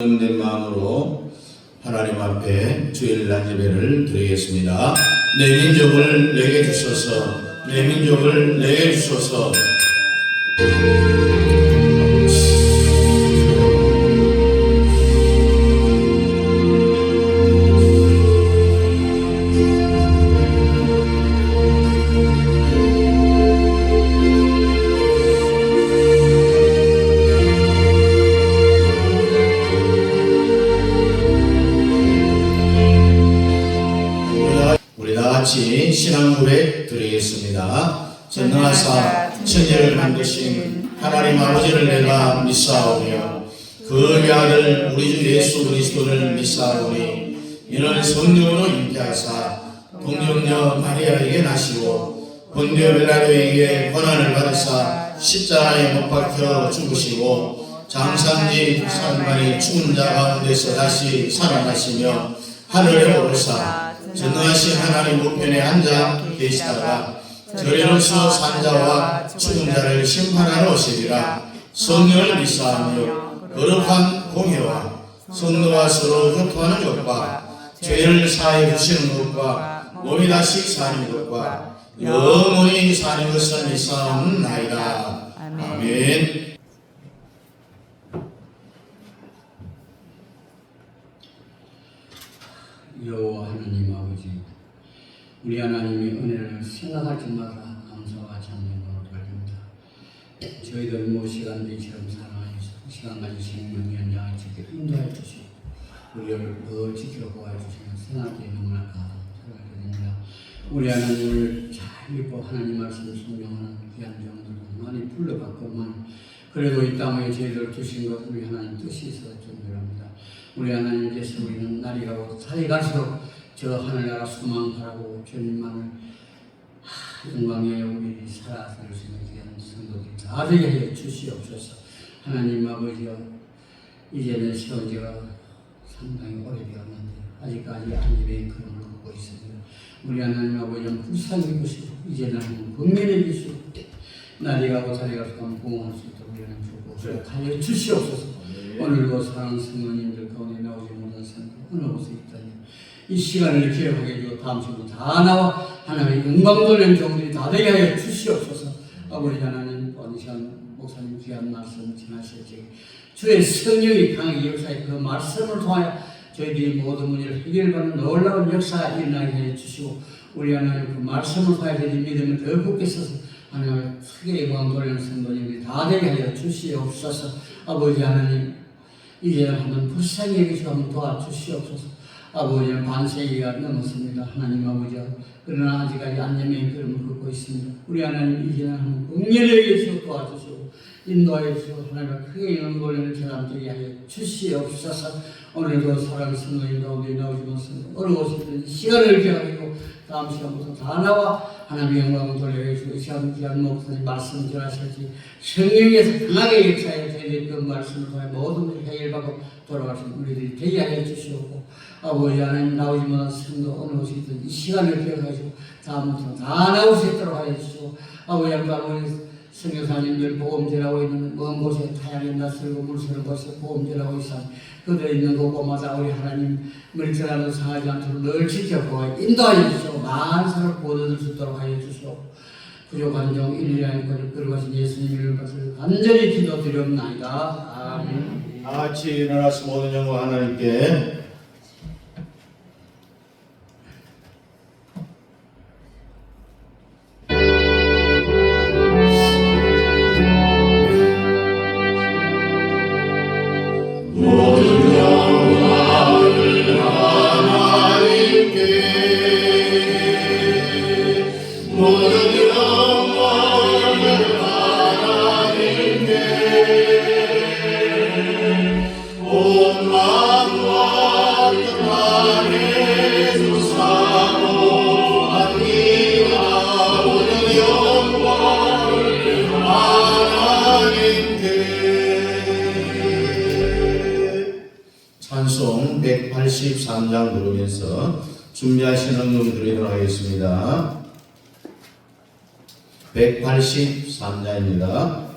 된 마음으로 하나님 앞에 주일날 예배를 드리겠습니다. 내 민족을 내게 주소서, 내 민족을 내게 주소서. 같이 신앙 고백 드리겠습니다. 전능하사 천지를 만드신 하나님 아버지를 내가 믿사오며 그 아들 우리 주 예수 그리스도를 믿사오니 이는 성령으로 잉태하사 동정녀 마리아에게 나시고 본디오 빌라도에게 고난을 받으사 십자가에 못 박혀 죽으시고 장사지 사흘만에 죽은 자 가운데서 다시 살아나시며 하늘에 오르사 전능하신 하나님 우편에 앉아 계시다가 저리로서 산자와 죽은 자를 심판하러 오시리라. 성령을 믿사하며 거룩한 공회와 성도와 서로 교통하는 것과 죄를 사해 주시는 것과 몸이 다시 사는 것과 영원히 사는 것을 믿사옵나이다. 아멘. 여호와 하나님 아버지, 우리 하나님의 은혜를 생각할 때마다 감사와 찬양으로 돌립니다. 저희들 시간도 이처럼 살아가면서 시간까지 생명 연장을 지켜 인도해 주시고 우리를 더 지켜보아 주시는 생각이 너무나 감사드립니다. 우리 하나님을 잘 믿고 하나님 말씀 순종하는 귀한 종들도 많이 불러봤건만 그래도 이 땅에 저희들 주신 것 우리 하나님 뜻이 있어 존재합니다. 우리 하나님께서 우리는 날이 가고 살이 갈수록 저 하늘나라 소망하라고 주님만을 영광에 우리 살아갈 수 있는 귀한 성도들이 다 되게 해 주시옵소서. 하나님 아버지여, 이제는 세운 지가 상당히 오래되었는데 아직까지 안집의 그림을 보고 있습니다. 우리 하나님 아버지는 불쌍히 보시고 이제는 분명히 주시고 날이 가고 살이 갈수록 부흥할 수 있도록 우리는 주고 하여 주시옵소서. 오늘도 사랑하는 성도님들 가운데 나오지 못한 성도 어느 곳에 있다니 이 시간을 기억하게 해주고 다음 시간도 다 나와 하나님의 영광 돌리는 종들이 다 되게 하여 주시옵소서. 아버지 하나님 원시한 목사님 귀한 말씀 지나셨지 주의 성령이 강하게 역사에 그 말씀을 통하여 저희들이 모든 문제를 해결받는 놀라운 역사가 일어나게 해 주시고 우리 하나님 그 말씀을 통하여 저희 믿음을 더 굳게 써서 하나님의 크게 영광 돌리는 성도님들이 다 되게 하여 주시옵소서. 아버지 하나님 이제는 한번 불쌍히 여기서 한번 도와주시옵소서. 아버지는 반세기가 넘었습니다. 하나님 아버지요. 그러나 아직까지 안녕의 걸음을 걷고 있습니다. 우리 하나님 이제는 한번 긍휼히 여기서 도와주시고 인도하여 주시고 하나님의 크게 영광 돌리는 사람 되게 하여 주시옵소서. 오늘도 사랑하는 성도님 가운데 나오시면서 어느 곳이든 시간을 기하고 다음 시간부터 다 나와 하나님의 영광을 돌려주시고 이 시간 귀한 목사님 말씀 전하셨지 성령에서 강하게 역사해 저희들이 그 말씀을 통해 모든 것을 해결받고 돌아가신 우리들이 되게 하여 주시옵고 아버지 하나님 나오지 못한 성도 어느 곳이든 이 시간을 기억하시고 다음부터 다 나올 수 있도록 하여 주시고 아버지 하나님 선교사님들 보험제라고 있는 먼 곳에 타향이 낯설고 물서는 곳에 보험제라고 있어 그들 있는 곳마다 우리 하나님 물질하는 상하지 않도록 늘 지켜보아 인도하여 주시고 많은 사람을 보여줄 수 있도록 하여 주시고 부족한 종 인류의 거룩 들어가신 예수님 이름을 받들어 간절히 기도드리옵나이다. 아멘. 같이 일어나서 모든 영광 하나님께. 찬송 183장 부르면서 준비하시는 음 드리도록 하겠습니다. 183장입니다.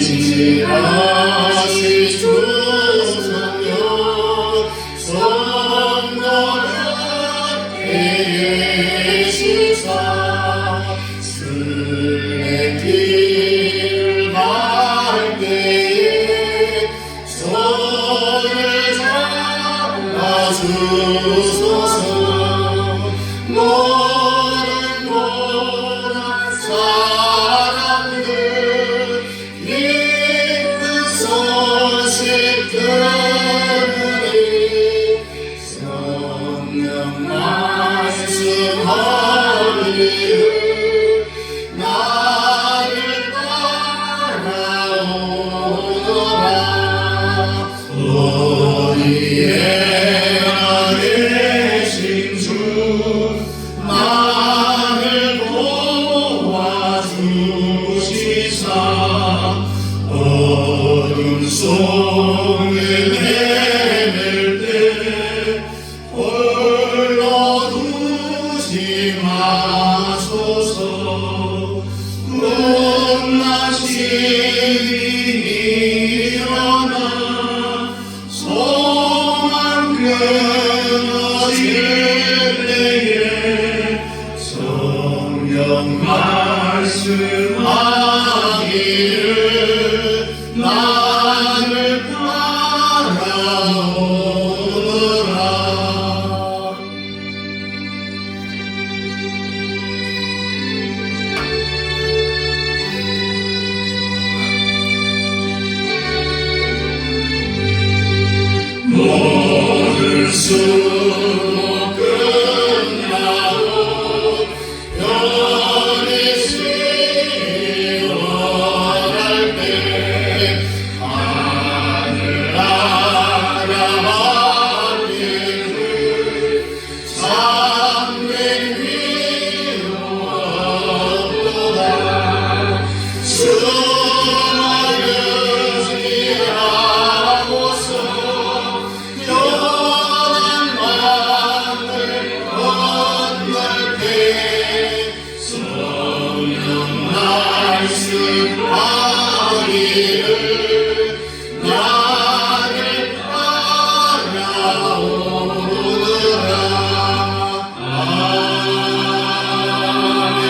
진실하신 주 성령 성도를 계시사 술의 길을 갈 때에 손을 잡아주소서. 모든 사람들 기쁜 소식 들으니 성령 말씀하기를 나를 따라오너라. 어디에 계신 주 나를 도와주시사 어둠 속에 헤맬 때 홀로 두지 마소서. 꿈나시니 일어나 소망 끊어질 때에 성령 말씀하기를 나를 따라오너라. 모든 수고 끝나고 별이 시원할 때 하늘 알아봤기를 참된 위로도다. 숨어르지 않고서 연한 마음을 건널 때 성령 말씀하기를 나를 따라오너라. 아멘.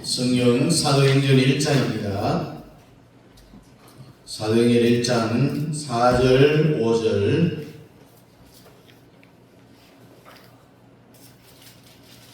성령 사도행전 1장입니다. 사도행전 1장 4절 5절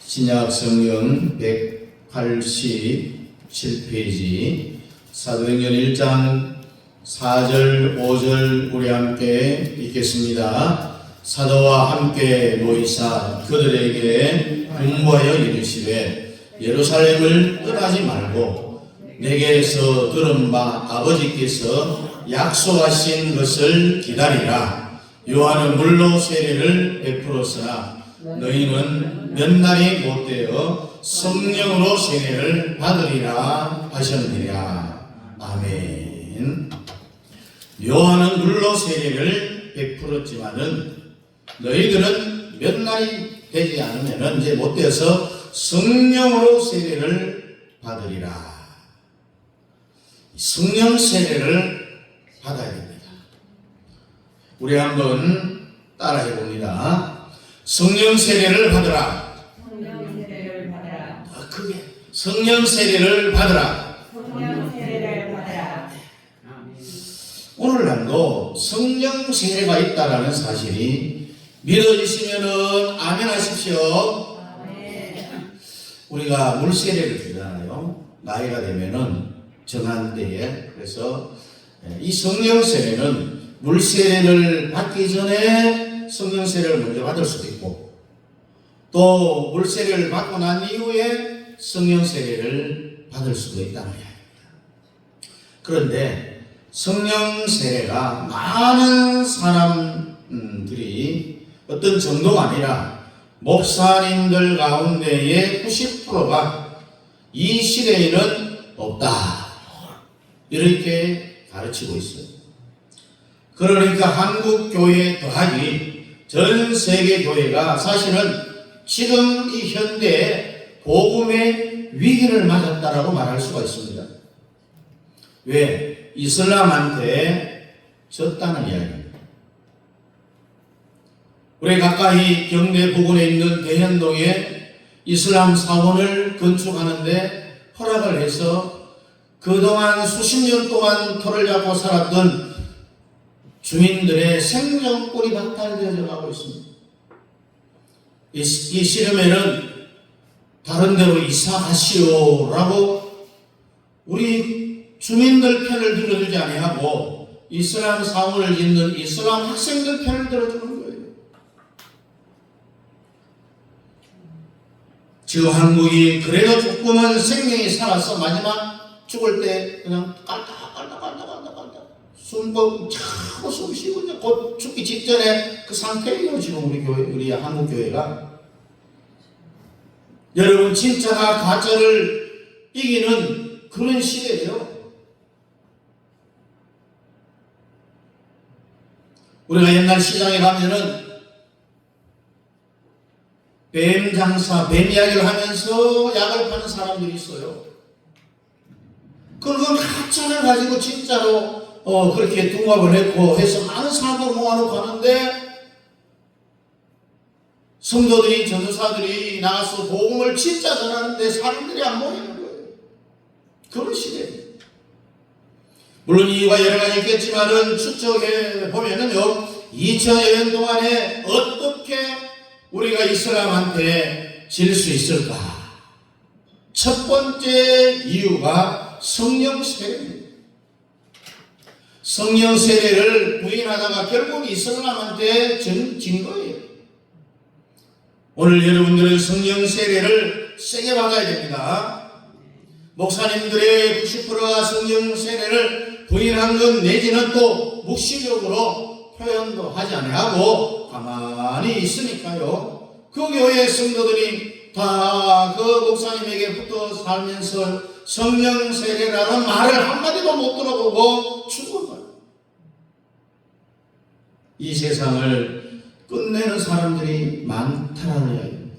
신약 성경 187페이지 사도행전 1장 4절 5절 우리 함께 읽겠습니다. 사도와 함께 모이사 그들에게 공부하여 이르시되 예루살렘을 떠나지 말고 내게서 들은 바 아버지께서 약속하신 것을 기다리라. 요한은 물로 세례를 베풀었으나 너희는 몇 날이 못되어 성령으로 세례를 받으리라 하셨느니라. 아멘. 요한은 물로 세례를 베풀었지만은 너희들은 몇 날이 되지 않으면 이제 못되어서 성령으로 세례를 받으리라. 성령 세례를 받아야 됩니다. 우리 한번 따라해 봅니다. 성령 세례를 받으라. 성령 세례를 받아라. 크게 성령 세례를 받으라. 성령 세례를 받아라. 오늘날도 성령 세례가 있다라는 사실이 믿어지시면은 아멘 하십시오. 우리가 물 세례를 주잖아요. 나이가 되면은 정한 때에. 그래서 이 성령 세례는 물 세례를 받기 전에 성령 세례를 먼저 받을 수도 있고, 또 물 세례를 받고 난 이후에 성령 세례를 받을 수도 있다는 이야기입니다. 그런데 성령 세례가 많은 사람들이 어떤 정도가 아니라 목사님들 가운데의 90%가 이 시대에는 없다, 이렇게 가르치고 있어요. 그러니까 한국 교회 더하기 전 세계 교회가 사실은 지금 이 현대에 복음의 위기를 맞았다라고 말할 수가 있습니다. 왜? 이슬람한테 졌다는 이야기입니다. 우리 가까이 경내 부근에 있는 대현동에 이슬람 사원을 건축하는데 허락을 해서 그동안 수십 년 동안 터를 잡고 살았던 주민들의 생존권이 박탈되어져 가고 있습니다. 이 시름에는 다른 데로 이사 가시오라고 우리 주민들 편을 들어주지 아니하고 이슬람 사원을 짓는 이슬람 학생들 편을 들어주는 거예요. 지금 한국이 그래도 조금은 생명이 살아서 마지막 죽을 때 그냥 깔딱깔딱깔딱깔딱 차고 숨 쉬고 이제 곧 죽기 직전에 그 상태예요. 지금 우리 교회, 우리 한국 교회가. 여러분, 진짜가 가짜를 이기는 그런 시대예요. 우리가 옛날 시장에 가면은 뱀 장사, 뱀 이야기를 하면서 약을 파는 사람들이 있어요. 그건 가짜를 가지고 진짜로 그렇게 둔갑을 했고 해서 많은 사람들 모아놓고 가는데 성도들이, 전도사들이 나가서 복음을 진짜 전하는데 사람들이 안 모이는 거예요. 그런 시대예요. 물론 이유가 여러 가지 있겠지만은 추측해 보면은요, 2000여 년 동안에 어떻게 우리가 이슬람한테 질 수 있을까? 첫 번째 이유가 성령 세례입니다. 성령 세례를 부인하다가 결국 이슬람한테 진 거예요. 오늘 여러분들은 성령 세례를 세게 받아야 됩니다. 목사님들의 90%가 성령 세례를 부인한 것 내지는 또 묵시적으로 표현도 하지 아니하고 가만히 있으니까요. 그 교회 성도들이 다 그 목사님에게 붙어 살면서 성령 세례라는 말을 한마디도 못 들어보고 죽은 거예요. 이 세상을 끝내는 사람들이 많다는 이야기입니다.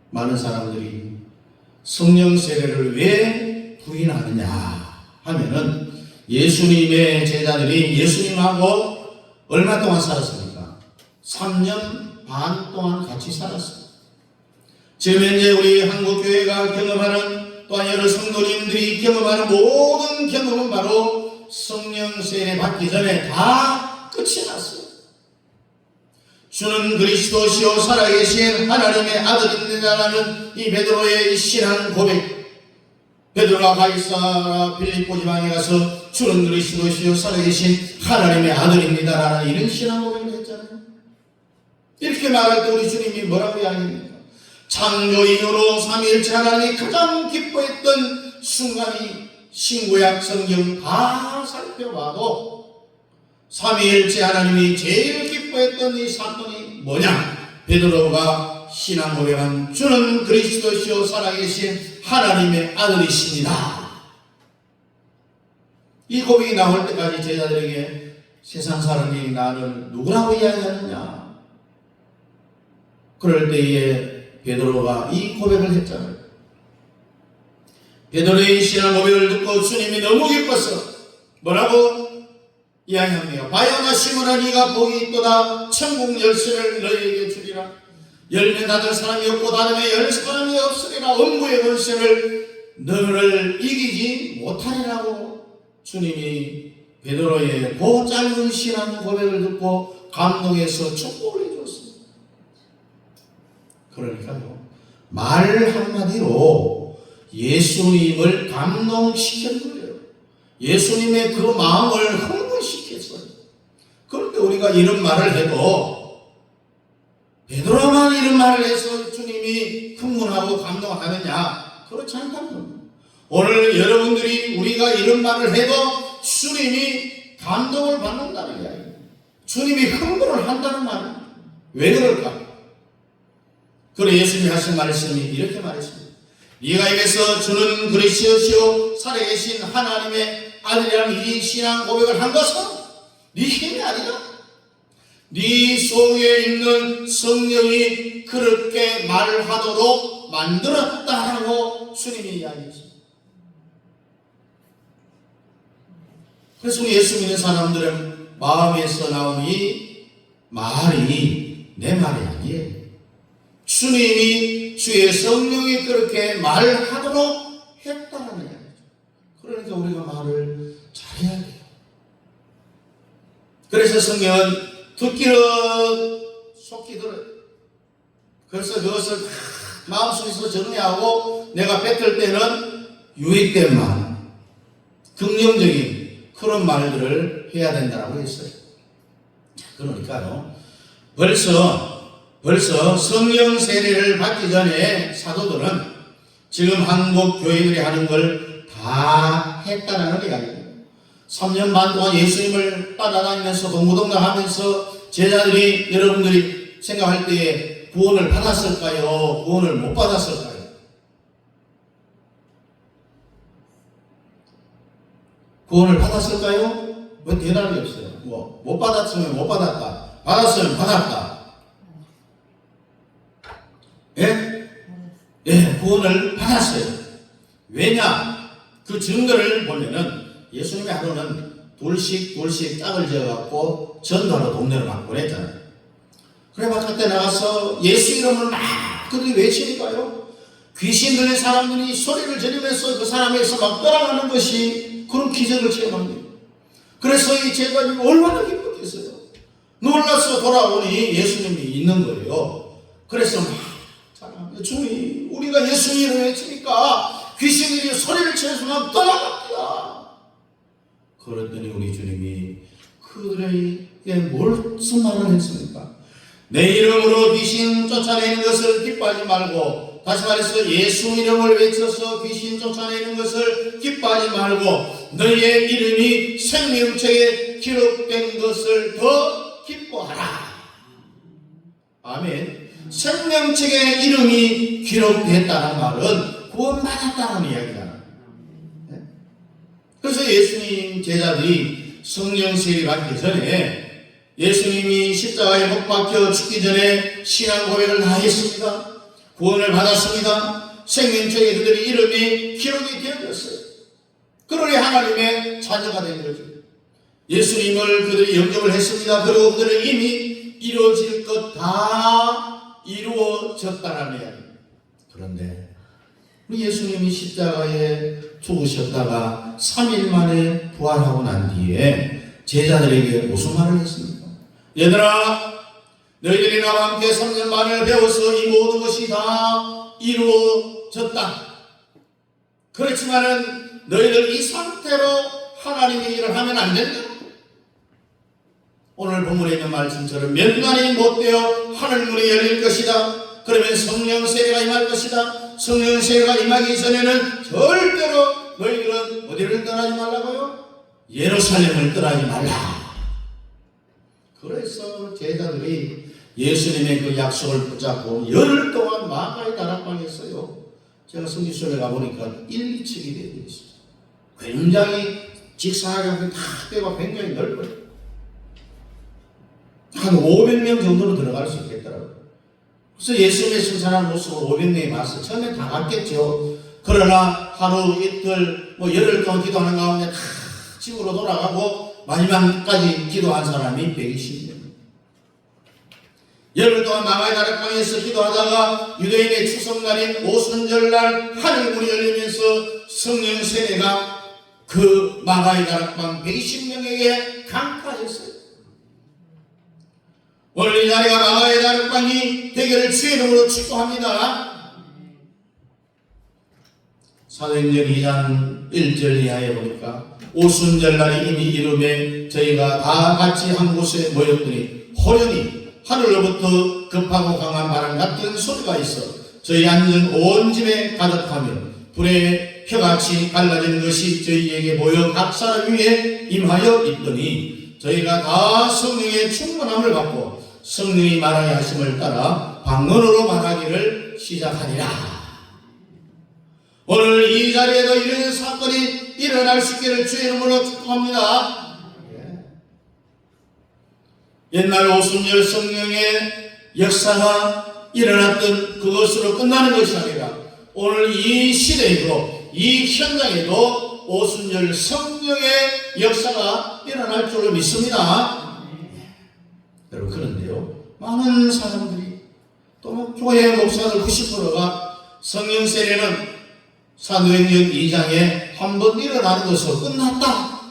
많은 사람들이 성령 세례를 왜 부인하느냐 하면은 예수님의 제자들이 예수님하고 얼마 동안 살았습니까? 3년 반 동안 같이 살았습니다. 지금 현재 우리 한국교회가 경험하는 또한 여러 성도님들이 경험하는 모든 경험은 바로 성령 세례 받기 전에 다 끝이 났어요. 주는 그리스도시요 살아계신 하나님의 아들입니다라는 이 베드로의 이 신앙 고백. 베드로가 가이사라 빌립보 지방에 가서 주는 그리스도시요 살아계신 하나님의 아들입니다라는 이런 신앙 고백을 했잖아요. 이렇게 말할 때 우리 주님이 뭐라고 이야기합니까? 창조 이후로 삼위일체 하나님이 가장 기뻐했던 순간이 신구약 성경 다 살펴봐도 삼위일체 하나님이 제일 기뻐했던 이 사건이 뭐냐? 베드로가 신앙 고백한 주는 그리스도시요 살아계신 하나님의 아들이십니다. 이 고백이 나올 때까지 제자들에게 세상 사람이 나를 누구라고 이야기하느냐? 그럴 때에 베드로가 이 고백을 했잖아요. 베드로의 신앙 고백을 듣고 주님이 너무 기뻐서 뭐라고 이야기합니다. 바요나 시므나 네가 복이 있도다. 천국 열쇠를 너희에게 주리라. 열매 닫을 사람이 없고 닫음에 열 사람이 없으리라. 엄부의 권세를 너를 이기지 못하리라고 주님이 베드로의 그 짧은 신앙 고백을 듣고 감동해서 축복을 해줬습니다. 그러니까요, 말 한마디로 예수님을 감동시킨 거예요. 예수님의 그 마음을 흥분시켰어요. 그런데 우리가 이런 말을 해도 베드로만 이런 말을 해서 주님이 흥분하고 감동하느냐? 그렇지 않다는 겁니다. 오늘 여러분들이 우리가 이런 말을 해도 주님이 감동을 받는다는 이야기입니다. 주님이 흥분을 한다는 말입니다. 왜 그럴까? 그래 예수님이 하신 말씀이 이렇게 말했습니다. 네가 입에서 주는 그리스도시요 살아계신 하나님의 아들이라는 이 신앙 고백을 한 것은 네 힘이 아니라 네 속에 있는 성령이 그렇게 말하도록 만들었다라고 주님이 이야기했습니다. 그래서 우리 예수 믿는 사람들은 마음에서 나온 이 말이 내 말이 아니에요. 주님이 주의 성령이 그렇게 말하도록 했다는 이야기죠. 그러니까 우리가 말을 잘해야 돼요. 그래서 성경은 듣기는 속히 들어요. 그래서 그것을 마음속에서 정리하고 내가 뱉을 때는 유익된 말, 긍정적인 그런 말들을 해야 된다고 했어요. 그러니까요, 벌써 성령 세례를 받기 전에 사도들은 지금 한국 교회들이 하는 걸 다 했다라는 이야기예요. 3년 반 동안 예수님을 따라다니면서 동고동락하면서 제자들이 여러분들이 생각할 때에 구원을 받았을까요? 구원을 못 받았을까요? 구원을 받았을까요? 왜 대답이 없어요? 못 받았으면 못 받았다. 받았으면 받았다. 예? 예, 구원을 받았어요. 왜냐? 그 증거를 보면은 예수님의 하루는 둘씩 짝을 지어갖고 전도하러 동네를 막 보냈잖아요. 그래 바깥에 나가서 예수 이름을 막 그들이 외치니까요, 귀신 들린 사람들이 소리를 지르면서 그 사람에서 막 떠나가는 것이 그런 기적을 체험합니다. 그래서 이 제자들이 얼마나 기뻤겠어요. 놀라서 돌아오니 예수님이 있는 거예요. 그래서 막 주님, 우리가 예수 이름을 외치니까 귀신들이 소리를 치면서 막 떠나갑니다. 그랬더니 우리 주님이 그들에게 무슨 말을 했습니까? 내 이름으로 귀신 쫓아내는 것을 기뻐하지 말고, 다시 말해서 예수 이름을 외쳐서 귀신 쫓아내는 것을 기뻐하지 말고 너희의 이름이 생명책에 기록된 것을 더 기뻐하라. 아멘. 생명책에 이름이 기록됐다는 말은 구원받았다는 이야기잖아요. 그래서 예수님 제자들이 성령 세례 받기 전에 예수님이 십자가에 못 박혀 죽기 전에 신앙 고백을 다 했습니다. 구원을 받았습니다. 생명책에 그들의 이름이 기록이 되어졌어요. 그러니 하나님의 자녀가 된 거죠. 예수님을 그들이 영접을 했습니다. 그리고 그들은 이미 이루어질 것 다 이루어졌다는 이야기입니다. 그런데 우리 예수님이 십자가에 죽으셨다가 3일 만에 부활하고 난 뒤에 제자들에게 무슨 말을 했습니까? 얘들아, 너희들이 나와 함께 3년 만을 배워서 이 모든 것이 다 이루어졌다. 그렇지만은 너희들 이 상태로 하나님의 일을 하면 안 된다. 오늘 본문에 있는 말씀처럼 몇 날이 못되어 하늘문이 열릴 것이다. 그러면 성령 세례가 임할 것이다. 성령 세례가 임하기 전에는 절대로 너희들은 어디를 떠나지 말라고요? 예루살렘을 떠나지 말라. 그래서 제자들이 예수님의 그 약속을 붙잡고 열흘 동안 마가의 다락방에 있어요. 제가 성지순에 가보니까 1, 2층이 되어 있어요. 굉장히 직사하게 다 빼고 굉장히 넓어요. 한 500명 정도로 들어갈 수 있겠더라고요. 그래서 예수님의 승천하는 모습을 500명이 봤어요. 처음에 다 갔겠죠. 그러나 하루 이틀 열흘 동안 기도하는 가운데 다 집으로 돌아가고 마지막까지 기도한 사람이 120명. 열흘 동안 마가의 다락방에서 기도하다가 유대인의 추석날인 오순절날 하늘문이 열리면서 성령 세례가 그 마가의 다락방 120명에게 강타했어요. 오늘 이 자리가 마가의 다락방이 되기를 주의 이름으로 축복합니다. 사도행전 2장 1절 이하에 보니까 오순절날이 이미 이름에 저희가 다 같이 한 곳에 모였더니 호련히 하늘로부터 급하고 강한 바람 같은 소리가 있어 저희 앉은 온 집에 가득하며 불에 혀같이 갈라지는 것이 저희에게 보여 각 사람 위에 임하여 있더니 저희가 다 성령의 충만함을 받고 성령이 말하게 하심을 따라 방언으로 말하기를 시작하니라. 오늘 이 자리에도 이런 사건이 일어날 수 있기를 주의 이름으로 축복합니다. 옛날 오순절 성령의 역사가 일어났던 그것으로 끝나는 것이 아니라 오늘 이 시대에도 이 현장에도 오순절 성령의 역사가 일어날 줄로 믿습니다. 여러분, 그런데요, 많은 사람들이 또 교회 목사들 90%가 성령 세례는 사도행전 2장에 한 번 일어나는 것으로 끝났다.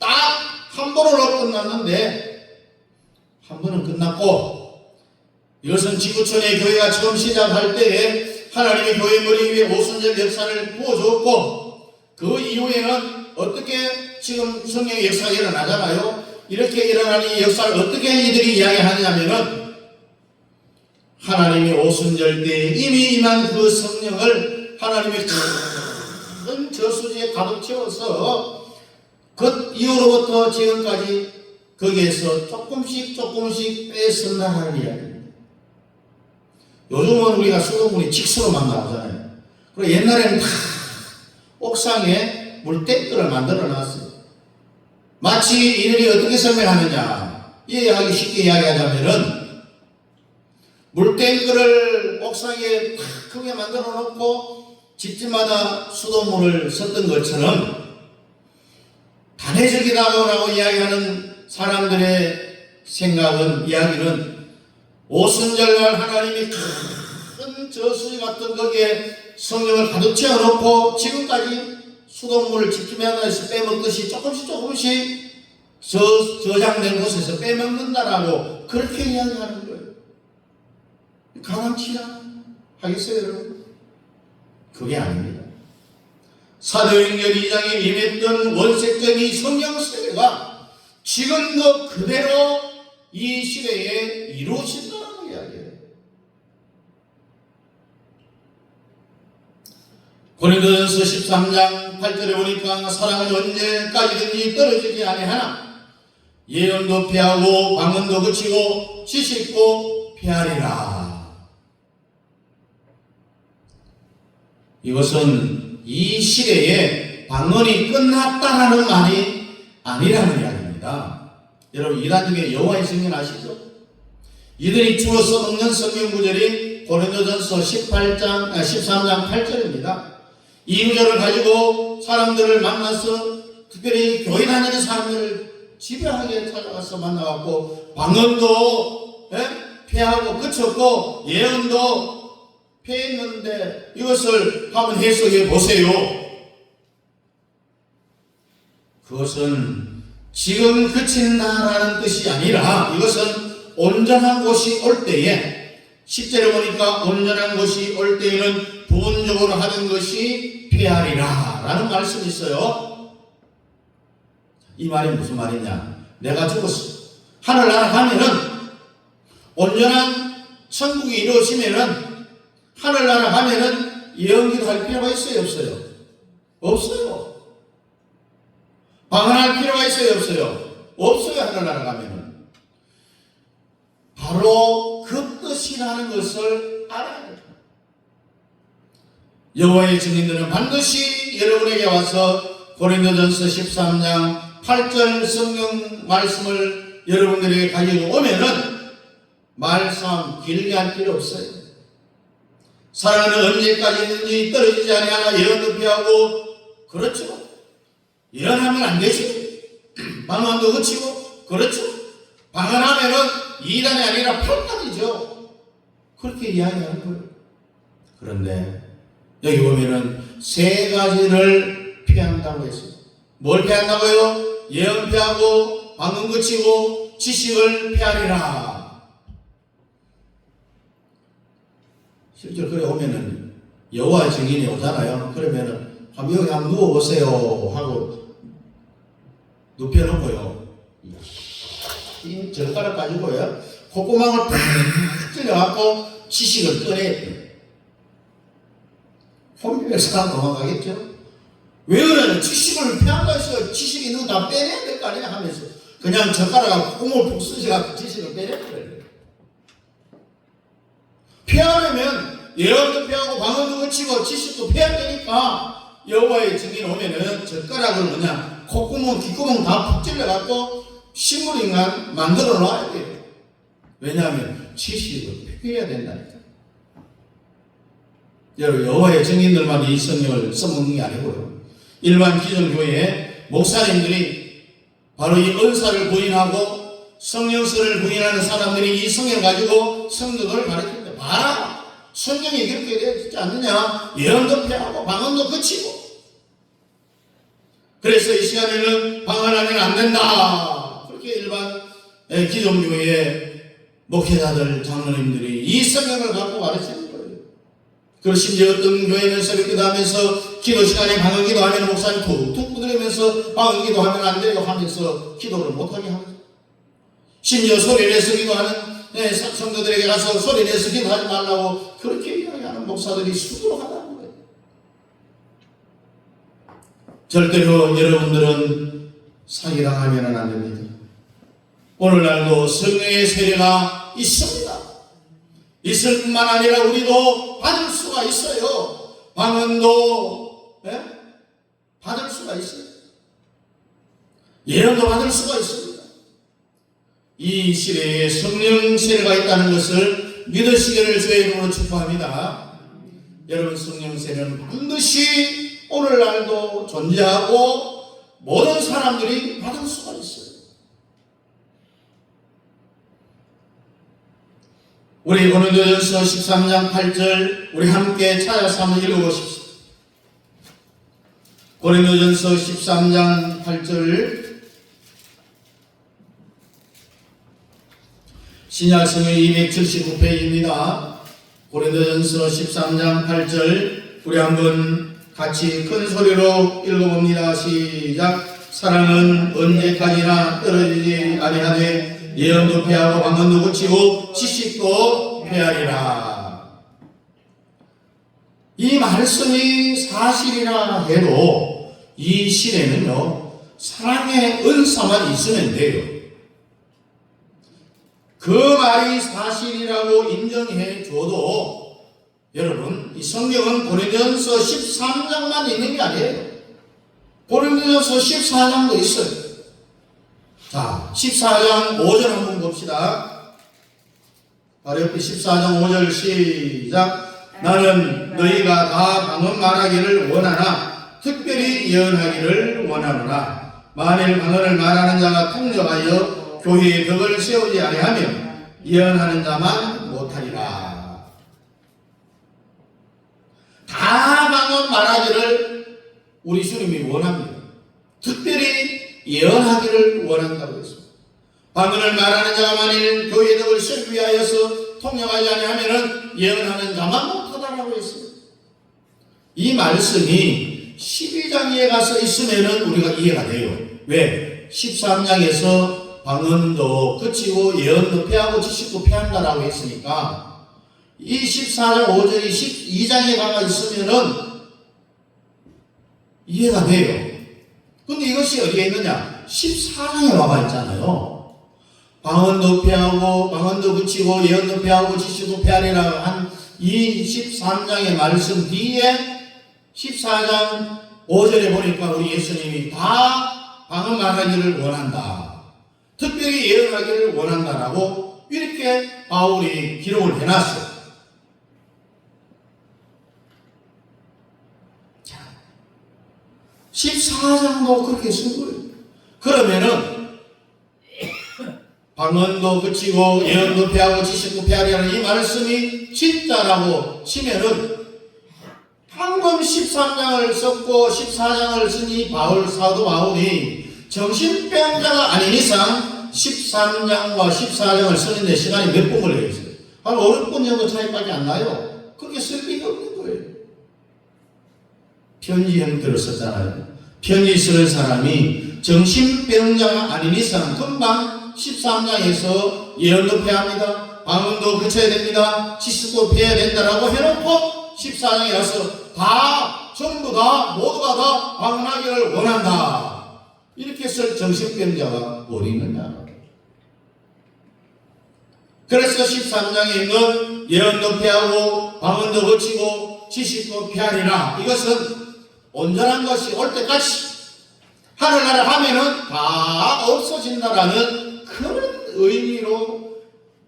딱 한 번으로 끝났는데, 한 번은 끝났고, 이것은 지구촌의 교회가 처음 시작할 때에 하나님의 교회 머리 위에 오순절 역사를 부어줬고, 그 이후에는 어떻게 지금 성령의 역사가 일어나잖아요. 이렇게 일어나는 이 역사를 어떻게 이들이 이야기하냐면은, 하나님이 오순절 때에 이미 임한 그 성령을 하나님의 큰 저수지에 가득 채워서 그 이후로부터 지금까지 거기에서 조금씩 뺏어나가는 이야기입니다. 요즘은 우리가 수도문이 직수로만 나오잖아요. 그리고 옛날에는 다 옥상에 물탱크를 만들어 놨어요. 마치 이들이 어떻게 설명하느냐, 이해하기 쉽게 이야기하자면은 물탱크를 옥상에 탁 크게 만들어 놓고 집집마다 수돗물을 섰던 것처럼 단회적이다고 이야기하는 사람들의 생각은, 이야기는 오순절날 하나님이 큰 저수지 같은 거기에 성령을 가득 채워놓고 지금까지 수돗물을 집집마다에서 빼먹듯이 조금씩 저장된 곳에서 빼먹는다라고 그렇게 이야기하는 거예요. 가당치나 하겠어요, 여러분? 그게 아닙니다. 사도행전 2장에 임했던 원색적인 성령 세례가 지금도 그대로 이 시대에 이루어진다는 이야기예요. 고린도전서 13장 8절에 보니까 사랑은 언제까지든지 떨어지지 아니하나 예언도 피하고 방언도 그치고 지식도 피하리라. 이것은 이 시대에 방언이 끝났다라는 말이 아니라는 이야기입니다. 여러분, 이단 중에 여호와의 증인 아시죠? 이들이 주로 써먹는 성경 구절이 고린도전서 13장 8절입니다. 이 구절을 가지고 사람들을 만나서, 특별히 교회 다니는 사람들을 집요하게 찾아가서 만나갖고 방언도 피하고 그쳤고 예언도 피했는데 이것을 한번 해석해 보세요. 그것은 지금 그친다라는 뜻이 아니라 이것은 온전한 곳이 올 때에, 10절에 보니까 온전한 곳이 올 때에는 부분적으로 하는 것이 피하리라 라는 말씀이 있어요. 이 말이 무슨 말이냐, 내가 죽었어, 하늘나라 가면은 온전한 천국이 이루어지면은 하늘나라 가면은 예언기도 할 필요가 있어요, 없어요? 없어요. 방언할 필요가 있어요, 없어요? 없어요. 하늘나라 가면은. 바로 그 뜻이라는 것을 알아야 돼요. 여호와의 증인들은 반드시 여러분에게 와서 고린도전서 13장 8절 성경 말씀을 여러분들에게 가지고 오면은 말씀 길게 할 필요 없어요. 사랑은 언제까지든지 떨어지지 아니하나 예언도 피하고, 그렇죠. 예언하면 안 되지. 방언도 그치고, 그렇죠. 방언하면은 2단이 아니라 8단이죠. 그렇게 이야기하는 거예요. 그런데 여기 보면은 3가지를 피한다고 했어요. 뭘 피한다고요? 예언 피하고, 방언 그치고, 지식을 피하리라. 실제로 그래 오면은 여호와의 증인이 오잖아요. 그러면은 여기 한번 누워보세요 하고 눕혀놓고요, 이 젓가락 가지고요 콧구멍을 팍 찔러갖고 지식을 꺼내. 혼비별 사람 도망가겠죠? 왜 그러냐, 지식을 피한다 해서 지식이 있는 거 다 빼내야 될 거 아니야 하면서 그냥 젓가락하고 콧구멍을 푹 쓰셔갖고 지식을 빼내버려요. 피하려면 예언도 피하고 방언도 그치고 지식도 피해야 되니까 여호와의 증인 오면은 젓가락을 콧구멍, 귓구멍 다 푹 찔러갖고 식물인간 만들어 놔야 돼요. 왜냐하면 70을 폐해야 된다니까. 여러분, 여호와의 증인들만 이 성령을 써먹는 게 아니고요. 일반 기존교회에 목사님들이 바로 이 은사를 부인하고 성령설을 부인하는 사람들이 이 성령 가지고 성도들을 가르칠 때 봐라, 성경이 그렇게 되지 않느냐, 예언도 폐하고 방언도 그치고. 그래서 이 시간에는 방언하면 안 된다, 그렇게 일반 기존교회의 목회자들, 장로님들이 이 성경을 갖고 가르치는 거예요. 그리고 심지어 어떤 교회는 새벽 기도하면서 기도 시간에 방언 기도하면 목사님 툭툭 두드리면서 방언 기도하면 안 돼요 하면서 기도를 못하게 하면서, 심지어 소리 내서 기도하는 성도들에게 가서 소리 내서 기도하지 말라고 그렇게 이야기하는 목사들이 수두룩하다는 거예요. 절대로 여러분들은 사기당하면 안 됩니다. 오늘날도 성령의 세례가 있습니다. 있을 뿐만 아니라 우리도 받을 수가 있어요. 방언도 받을 수가 있어요. 예언도 받을 수가 있습니다. 이 시대에 성령 세례가 있다는 것을 믿으시기를 주의 이름으로 축복합니다. 여러분, 성령 세례는 반드시 오늘날도 존재하고 모든 사람들이 받을 수가 있어요. 우리 고린도전서 13장 8절 우리 함께 찾아서 한번 읽어보십시오. 고린도전서 13장 8절 신약성경 279페이지입니다. 고린도전서 13장 8절 우리 한번 같이 큰 소리로 읽어봅니다. 시작. 사랑은 언제까지나 떨어지지 아니하되 예언도 폐하고 방언도 그치고 지식도 폐하리라. 이 말씀이 사실이라 해도 이 시대는요, 사랑의 은사만 있으면 돼요. 그 말이 사실이라고 인정해 줘도 여러분, 이 성경은 고린도전서 13장만 있는 게 아니에요. 고린도전서 14장도 있어요. 자, 14장 5절 한번 봅시다. 바로 옆에 14장 5절 시작. 나는 너희가 다 방언 말하기를 원하나 특별히 예언하기를 원하노라. 만일 방언을 말하는 자가 통역하여 교회의 덕을 세우지 아니하면 예언하는 자만 못하리라. 다 방언 말하기를 우리 주님이 원합니다. 특별히 예언하기를 원한다고 했습니다. 방언을 말하는 자가 만일 교회의 덕을 세우기 위하여서 통역하지 아니하면 예언하는 자만 못하다라고 했습니다. 이 말씀이 12장에 가서 있으면 우리가 이해가 돼요. 왜? 13장에서 방언도 그치고 예언도 폐하고 지식도 폐한다라고 했으니까 이 14장 5절이 12장에 가가 있으면은 이해가 돼요. 근데 이것이 어디에 있느냐? 14장에 와가 있잖아요. 방언도 폐하고 방언도 그치고 예언도 폐하고 지식도 폐하리라고 한 이 13장의 말씀 뒤에 14장 5절에 보니까 우리 예수님이 다 방언 말하기를 원한다. 특별히 예언하기를 원한다라고 이렇게 바울이 기록을 해놨어요. 자, 14장도 그렇게 쓴 거예요. 그러면은 방언도 그치고 예언도 폐하고 지식도 폐하리라는 이 말씀이 진짜라고 치면은 방금 13장을 썼고 14장을 쓴 이 사도 바울이 정신병자가 아닌 이상 13장과 14장을 쓰는데 시간이 몇 분 걸리겠어요? 한 5, 6분 정도 차이밖에 안 나요. 그렇게 쓸 필요 없는 거예요. 편지 형태로 썼잖아요. 편지 쓰는 사람이 정신병자가 아닌 이상 금방 13장에서 예언도 폐합니다. 방언도 그쳐야 됩니다. 지식도 폐해야 된다라고 해놓고 14장에 가서 다 전부 다 모두가 다 방언하기를 원한다. 이렇게 쓸 정신병자가 어디 있느냐. 그래서 13장에 있는 예언도 폐하고 방언도 거치고 지식도 폐하리라. 이것은 온전한 것이 올 때까지 하늘나라 하면은 다 없어진다라는 그런 의미로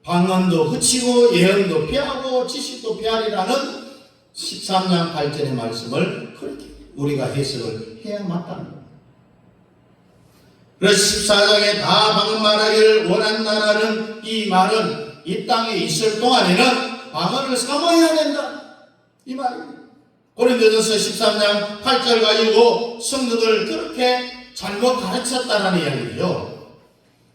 방언도 그치고 예언도 피하고 지식도 피하리라는 13장 8절의 말씀을 그렇게 우리가 해석을 해야 맞다는 거예요. 그래서 14장에 다 방언 말하기를 원한다라는 이 말은 이 땅에 있을 동안에는 방언을 삼아야 된다 이 말입니다. 고린도전서 13장 8절 가지고 성도들 그렇게 잘못 가르쳤다는 이야기죠.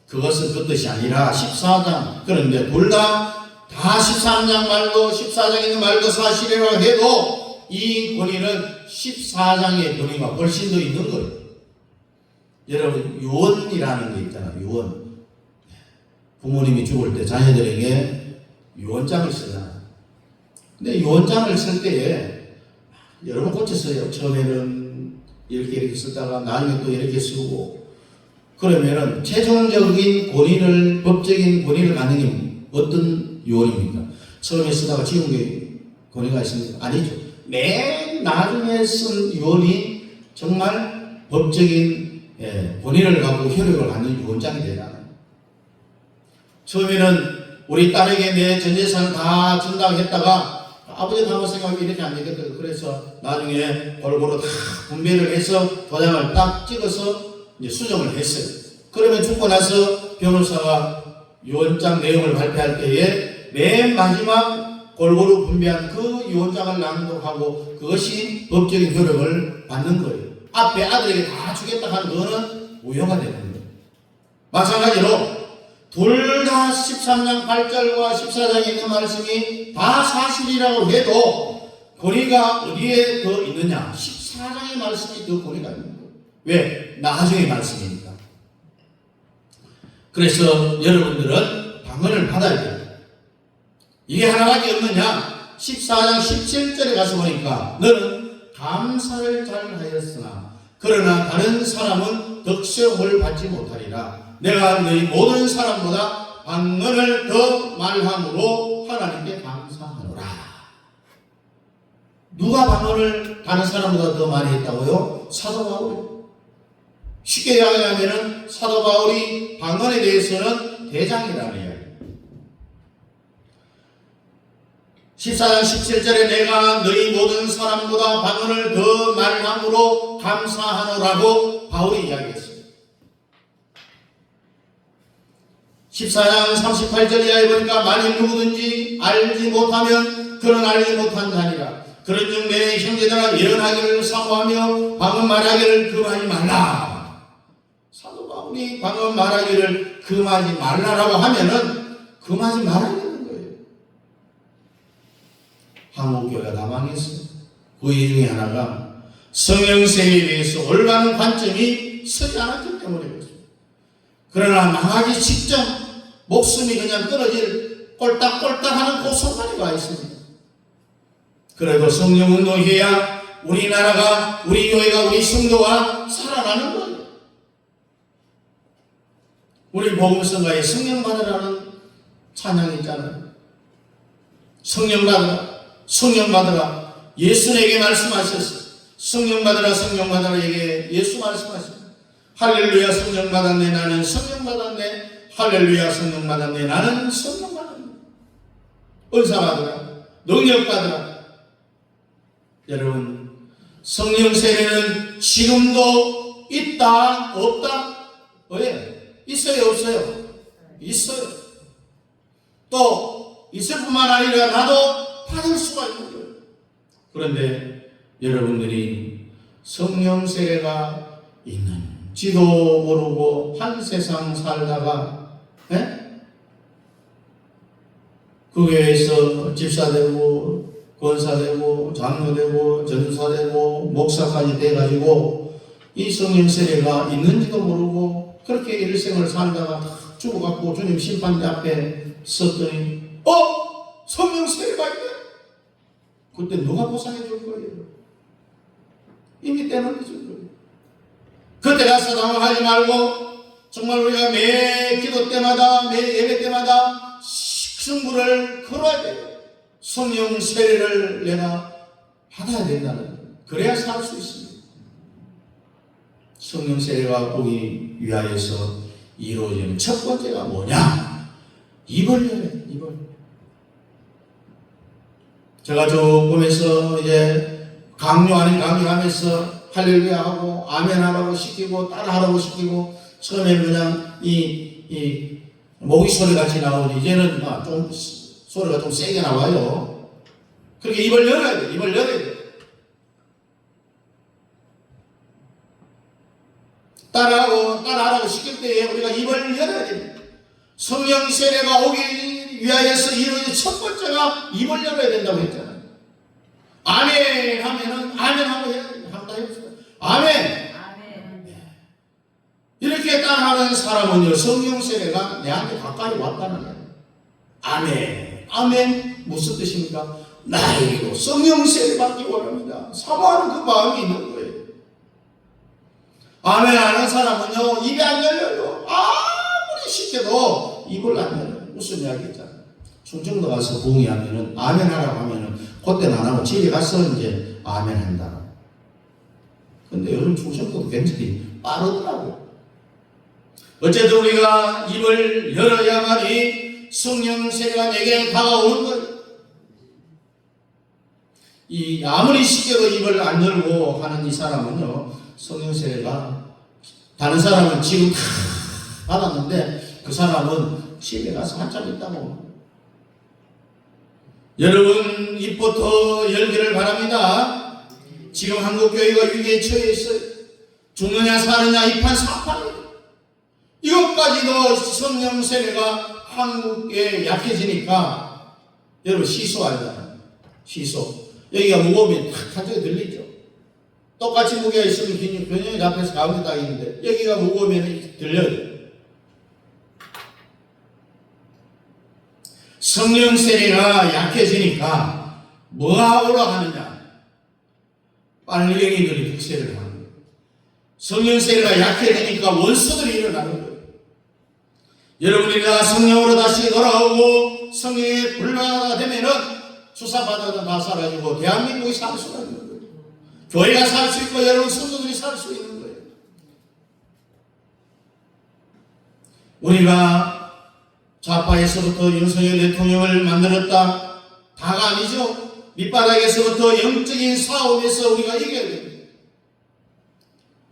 그것은 그 뜻이 아니라 14장, 그런데 둘 다 13장 말도 14장에 있는 말도 사실이라고 해도 이 권위는 14장의 권위가 훨씬 더 있는 거예요. 여러분 유언이라는 게 있잖아요. 유언. 부모님이 죽을 때 자녀들에게 유언장을 쓰잖아요. 근데 유언장을 쓸 때에 여러 번 고쳤어요. 처음에는 이렇게 쓰다가 나중에 또 이렇게 쓰고, 그러면은 최종적인 권위를, 법적인 권위를 갖는 게 어떤 유언입니까? 처음에 쓰다가 지운 게 권위가 있습니까? 아니죠. 맨 나중에 쓴 유언이 정말 법적인 권위를 갖고 효력을 갖는 유언장이 되잖아요. 처음에는 우리 딸에게 내 전 재산을 다 준다고 했다가 아버지 잘못 생각하면 이렇게 안 되겠다. 그래서 나중에 골고루 다 분배를 해서 도장을 딱 찍어서 이제 수정을 했어요. 그러면 죽고 나서 변호사가 유언장 내용을 발표할 때에 맨 마지막 골고루 분배한 그 유언장을 낭독하고 그것이 법적인 효력을 받는 거예요. 앞에 아들에게 다 주겠다 하는 거는 무효가 되는 거예요. 마찬가지로 둘 다 13장 8절과 14장에 있는 말씀이 다 사실이라고 해도 권위가 어디에 더 있느냐? 14장의 말씀이 더 권위가 있는 거예요. 왜? 나중의 말씀이니까. 그래서 여러분들은 방언을 받아야 돼요. 이게 하나밖에 없느냐? 14장 17절에 가서 보니까 너는 감사를 잘 하였으나 그러나 다른 사람은 덕시험을 받지 못하리라. 내가 너희 모든 사람보다 방언을 더 말함으로 하나님께 감사하노라. 누가 방언을 다른 사람보다 더 많이 했다고요? 사도 바울이. 쉽게 이야기하면 사도 바울이 방언에 대해서는 대장이라는 이야기. 14장 17절에 내가 너희 모든 사람보다 방언을 더 말함으로 감사하노라고 바울이 이야기했습니다. 14장 38절 이하에 보니까 만일 누구든지 알지 못하면 그는 알지 못한 자니라. 그런즉 내 형제들아 예언하기를 사모하며 방언 말하기를 금하지 말라. 사도 바울이 방언 말하기를 금하지 말라라고 하면은 금하지 말아야 되는 거예요. 한국교회가 다 망했어요. 그 이유 중에 하나가 성령세에 대해서 올바른 관점이 서지 않았기 때문에 그렇습니다. 그러나 망하기 직전 목숨이 그냥 떨어질 꼴딱꼴딱하는 그 순간이 와 있습니다. 그래도 성령운동해야 우리나라가, 우리 교회가, 우리 성도가 살아나는 거예요. 우리 복음성가에 성령 받으라는 찬양이 있잖아요. 성령 받으라, 성령 받으라. 예수에게 말씀하셨어요. 성령 받으라, 성령 받으라. 에게 예수 말씀하셨어요. 할렐루야, 성령 받았네. 나는 성령 받았네. 할렐루야, 성령 받았네. 나는 성령 받았네. 은사 받으라, 능력 받으라. 여러분, 성령 세례는 지금도 있다, 없다? 왜? 있어요, 없어요? 있어요. 또 있을 뿐만 아니라 나도 받을 수가 있는 거예요. 그런데 여러분들이 성령 세례가 있는지도 모르고 한 세상 살다가 그 교회에서 집사되고 권사되고 장로되고 전사되고 목사까지 돼가지고 이 성령 세례가 있는지도 모르고 그렇게 일생을 살다가 다 죽어갖고 주님 심판대 앞에 섰더니 성령 세례가 있네. 그때 누가 보상해 줄 거예요? 이미 때는 늦은 거예요. 그때 가서 당황하지 말고 정말 우리가 매 기도 때마다 매 예배 때마다 승부를 걸어야 돼요. 성령 세례를 내가 받아야 된다는 거예요. 그래야 살 수 있습니다. 성령 세례가 오기 위하여서 이루어지는 첫 번째가 뭐냐? 입을 열어야 돼. 입을. 제가 쭉 보면서 이제 강요 아닌 강요하면서 할렐루야 하고 아멘 하라고 시키고 따라 하라고 시키고 처음에는 그냥 이 모기 소리 같이 나오니 이제는 좀 소리가 좀 세게 나와요. 그렇게 입을 열어야 돼. 입을 열어야 돼. 따라하라고 시킬 때에 우리가 입을 열어야 됩니다. 성령 세례가 오기 위하여서 이루어진 첫 번째가 입을 열어야 된다고 했잖아요. 아멘 하면은 아멘 하고 해야 됩니다. 한번 해보세요. 아멘. 아멘. 이렇게 따라하는 사람은요, 성령 세례가 내한테 가까이 왔다는 거예요. 아멘. 아멘. 무슨 뜻입니까? 나에게도 성령 세례 받기 원합니다. 사모하는 그 마음이 있는 거예요. 아멘 하는 사람은요, 입이 안 열려요. 아무리 시켜도 입을 안 열려요. 무슨 이야기 있잖아요. 충청도 가서 부흥하면은 아멘 하라고 하면은 그때는 안 하고 집에 가서 이제 아멘 한다. 근데 요즘 충청도도 굉장히 빠르더라고요. 어쨌든 우리가 입을 열어야만이 성령 세례가 내게 다가오는 거예요. 아무리 시켜도 입을 안 열고 하는 이 사람은요, 성령 세례가 다른 사람은 지금 다 받았는데 그 사람은 집에 가서 한참 있다고. 여러분 입부터 열기를 바랍니다. 지금 한국교회가 위기에 처해 있어요. 죽느냐 사느냐 이판사판이에요. 이것까지도 성령 세례가 한국에 약해지니까 여러분 시소 알잖아요. 시소. 여기가 무거우면 탁 한쪽에 들리죠. 똑같이 무게가 있으면 균형이 잡혀서 가운데 딱 있는데 여기가 무거우면 들려요. 성령 세례가 약해지니까 뭐가 올라가느냐? 빨갱이들이 득세를 하는 거예요. 성령 세례가 약해지니까 원수들이 일어나는 거예요. 여러분이가 성령으로 다시 돌아오고 성령의 불가가 되면은 주사받아도 다 사라지고 대한민국이 살 수가 있는 거예요. 교회가 살 수 있고 여러분 성도들이 살 수 있는 거예요. 우리가 좌파에서부터 윤석열 대통령을 만들었다. 다가 아니죠. 밑바닥에서부터 영적인 싸움에서 우리가 이겨야 됩니다.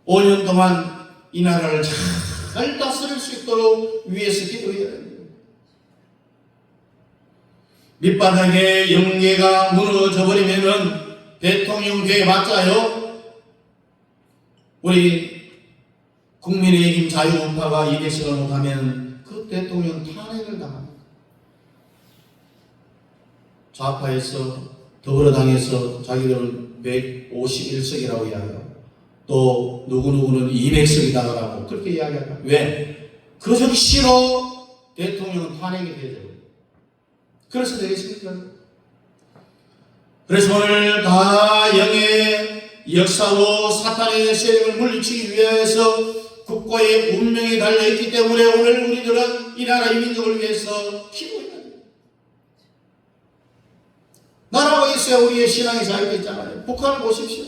5년 동안 이 나라를 잘 다스릴 수 있도록 위에서 기도해야 됩니다. 밑바닥에 영계가 무너져 버리면은 대통령 돼봤자요, 우리 국민의힘 자유우파가 200석을 못하면 그 대통령 탄핵을 당합니다. 좌파에서 더불어당에서 자기들은 151석이라고 이야기하고 또 누구누구는 200석이다라고 그렇게 이야기합니다. 왜? 그 적시로 대통령은 탄핵이 되죠. 그래서 되겠습니까? 그래서 오늘 다 영의 역사로 사탄의 세력을 물리치기 위해서 국가의 운명이 달려있기 때문에 오늘 우리들은 이 나라 이 민족을 위해서 기도해야 됩니다. 나라가 있어야 우리의 신앙의 자유가 있잖아요. 북한을 보십시오.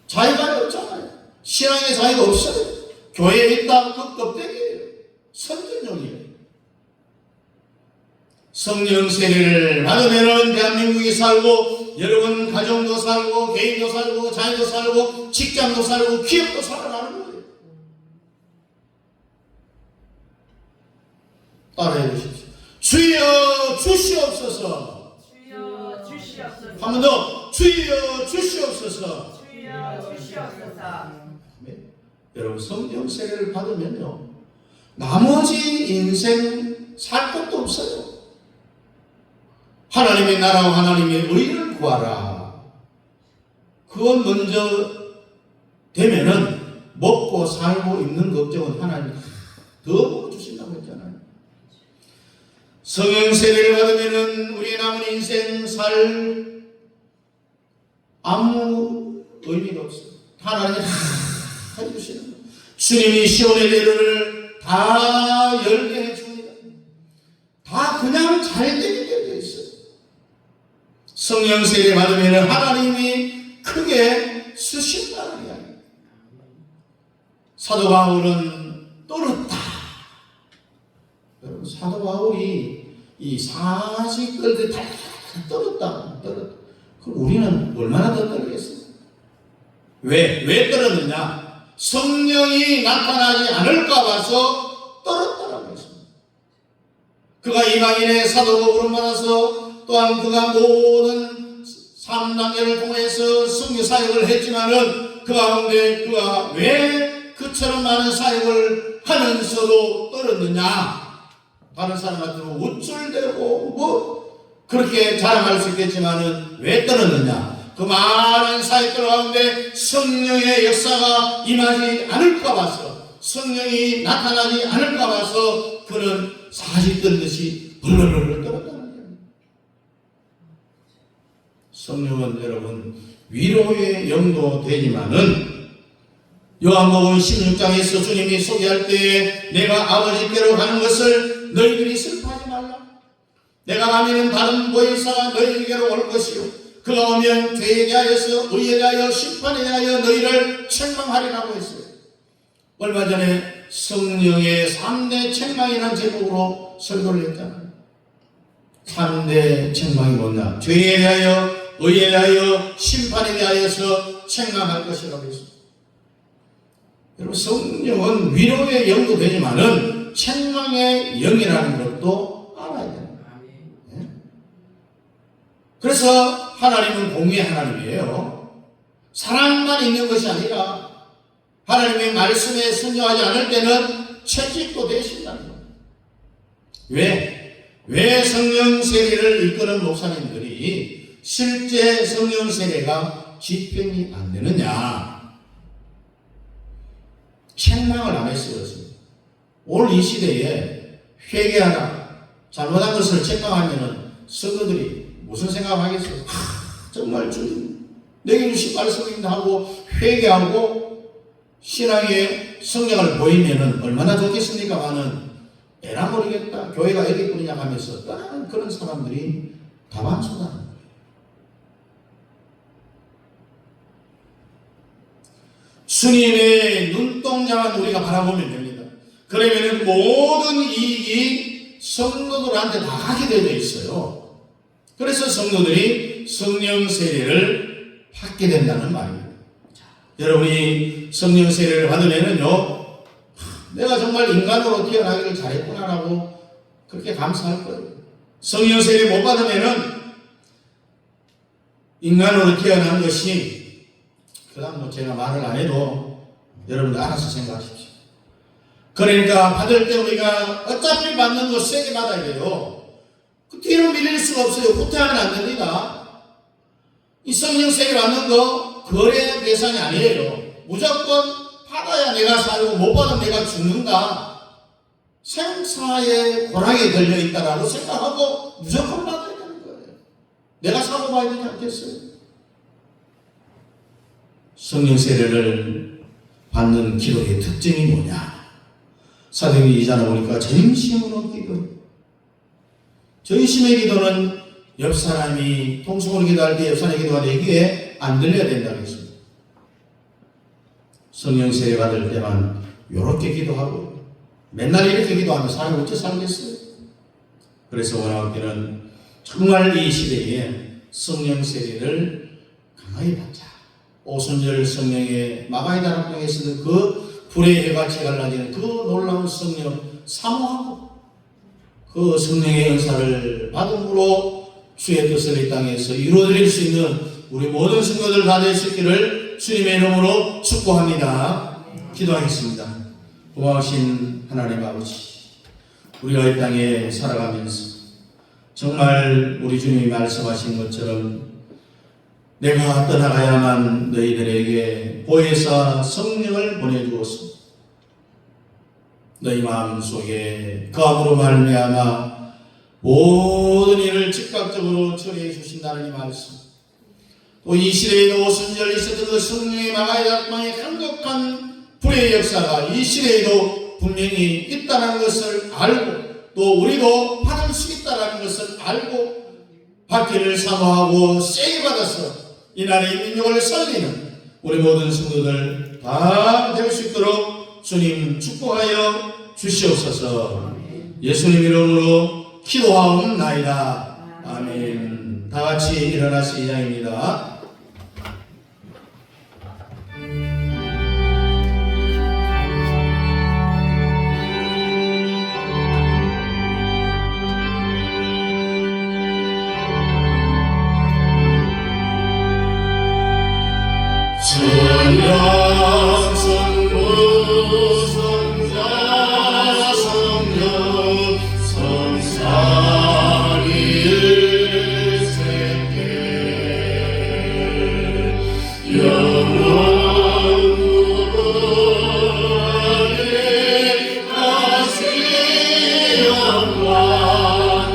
자유가 없잖아요. 신앙의 자유가 없어요. 교회에 있다 그 껍데기예요. 선전용이에요. 성령 세례를 받으면 대한민국이 살고 여러분 가정도 살고 개인도 살고 자녀도 살고 직장도 살고 기업도 살아나는 거예요. 따라해 보십시오. 주여 주시옵소서. 주여 주시옵소서. 한 번 더. 주여 주시옵소서. 주여 주시옵소서. 여러분 성령 세례를 받으면요, 나머지 인생 살 것도 없어요. 하나님의 나라와 하나님의 의를 구하라. 그건 먼저 되면은 먹고 살고 입는 걱정은 하나님 더 먹어주신다고 했잖아요. 성령 세례를 받으면은 우리의 남은 인생 살 아무 의미가 없어요. 하나님이 다 해주시는 거예요. 주님이 시온의 대로를 다 열게 해줍니다. 다 그냥 잘 되게 되어 있어요. 성령 세례 받으면 하나님이 크게 쓰신다는 이야기. 사도 바울은 떨었다. 여러분, 사도 바울이 이 사지 떨듯 다 떨었다. 그럼 우리는 얼마나 더 떨겠어요? 왜 떨었느냐? 성령이 나타나지 않을까 봐서 떨었다라고 했습니다. 그가 이방인의 사도복음을 받아서 또한 그가 모든 3단계를 통해서 성교 사역을 했지만은 그 가운데 그가 왜 그처럼 많은 사역을 하면서도 떨었느냐? 다른 사람한테는 우쭐대고 뭐 그렇게 자랑할 수 있겠지만은 왜 떨었느냐? 그 많은 사역들 가운데 성령의 역사가 임하지 않을까 봐서, 성령이 나타나지 않을까 봐서 그는 사지 떨듯이 벌벌벌 떨었다는 거예요. 성령은 여러분 위로의 영도 되지만은 요한복음 16장에서 주님이 소개할 때에 내가 아버지께로 가는 것을 너희들이 슬퍼하지 말라. 내가 가면은 다른 보혜사가 너희에게로 올 것이요 그가 오면 죄에 대하여서 의에 대하여 심판에 대하여 너희를 책망하리라고 했어요. 얼마 전에 성령의 3대 책망이라는 제목으로 설교를 했잖아요. 3대 책망이 뭐냐? 죄에 대하여 의에 대하여 심판에 대하여서 책망할 것이라고 했습니다. 여러분, 성령은 위로의 영도 되지만은 책망의 영이라는 것도 알아야 됩니다. 네? 그래서 하나님은 공의의 하나님이에요. 사랑만 있는 것이 아니라 하나님의 말씀에 순종하지 않을 때는 채찍도 되신다는 겁니다. 왜 성령 세례를 이끄는 목사님들이 실제 성령 세례가 집행이 안 되느냐? 책망을 안 했어요. 오늘 이 시대에 회개하라, 잘못한 것을 책망하면은 성도들이 무슨 생각하겠어요? 정말 주님 내게 주신 말씀입니다 하고 회개하고 신앙의 성장을 보이면은 얼마나 좋겠습니까마는 에라 모르겠다, 교회가 애기뿐이냐 하면서 떠나는 그런 사람들이 다반수다는 거예요. 주님의 눈동자만 우리가 바라보면 됩니다. 그러면 모든 이익이 성도들한테 다 가게 되어 있어요. 그래서 성도들이 성령 세례를 받게 된다는 말입니다. 여러분이 성령 세례를 받으면은요, 내가 정말 인간으로 태어나기를 잘했구나라고 그렇게 감사할 거예요. 성령 세례 못 받으면은 인간으로 태어난 것이, 그다음 뭐 제가 말을 안 해도 여러분들 알아서 생각하십시오. 그러니까 받을 때 우리가 어차피 받는 거 세게 받아야 돼요. 그 뒤로 밀릴 수가 없어요. 후퇴하면 안 됩니다. 이 성령 세례 받는 거 거래 대상이 아니에요. 무조건 받아야 내가 살고 못 받으면 내가 죽는다, 생사의 고랑에 걸려있다라고 생각하고 무조건 받아야 되는 거예요. 내가 사고 봐야 되지 않겠어요? 성령 세례를 받는 기도의 특징이 뭐냐? 사도행전 2장을 보니까 전심으로 기도. 전심의 기도는 옆 사람이 통성으로 기도할 때 옆 사람의 기도가 내 귀에 안 들려야 된다고 했습니다. 성령 세례 받을 때만 이렇게 기도하고 맨날 이렇게 기도하면 사람이 어째 살겠어요? 그래서 원하옵기는 정말 이 시대에 성령 세례를 강하게 받자. 오순절 성령의 마가이다 합당에서는 그 불의 해같이 갈라지는 그 놀라운 성령 사모하고 그 성령의 은사를 받음으로 주의 뜻을 이 땅에서 이루어드릴 수 있는 우리 모든 성도들 다 될 수 있기를 주님의 이름으로 축복합니다. 기도하겠습니다. 고마우신 하나님 아버지, 우리가 이 땅에 살아가면서 정말 우리 주님이 말씀하신 것처럼 내가 떠나가야만 너희들에게 보혜사 성령을 보내주었습니다. 너희 마음속에 그함으로 말미암아 모든 일을 즉각적으로 처리해 주신다는 이 말씀, 또 이 시대에도 오순절 있었던 그 성령의 마가의 작방의 강력한 불의 역사가 이 시대에도 분명히 있다는 것을 알고, 또 우리도 받을 수 있다는 것을 알고 받기를 사모하고 세게 받아서 이 나라의 민족을 살리는 우리 모든 성도들 다 될 수 있도록 주님 축복하여 주시옵소서. 예수님 이름으로 기도하옵나이다. 아멘. 다 같이 일어나 시작입니다. 성령 성부 성자 성령 성삼위일체께 영원 무궁하게 다시 영광을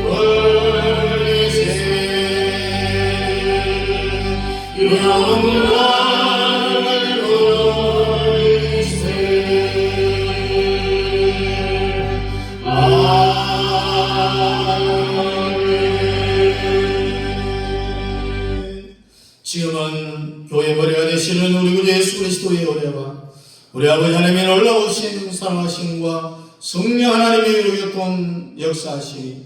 벌리세. 영광을 지금은 교회 머리가 되시는 우리 구 예수 그리스도의 은혜와 우리 아버지 하나님의 놀라우신 사랑하심과 성령 하나님의 교통 역사하시니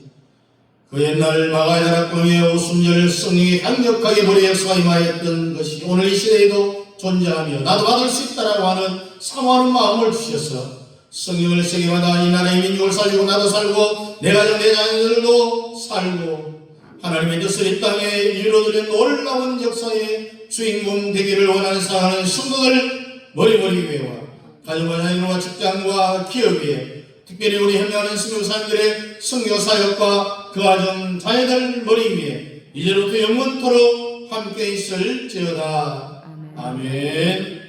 그 옛날 마가다락방의 오순절 성령이 강력하게 머리 역사가 임하였던 것이 오늘 이 시대에도 존재하며 나도 받을 수 있다라고 하는 사모하는 마음을 주셔서 성령을 세계마다 이 나라의 민족을 살리고 나도 살고 내 가정 내 자녀들도 살고 하나님의 뜻을 이 땅에 이루어드린 놀라운 역사의 주인공 되기를 원하는 사랑하는 성도들 머리머리 교회와 가정과 자녀와 직장과 기업 위에 특별히 우리 현명하는 선교사님들의 선교사역과 그 가정 자녀들 머리 위에 이제로부터 영원토록 함께 있을지어다. 아멘.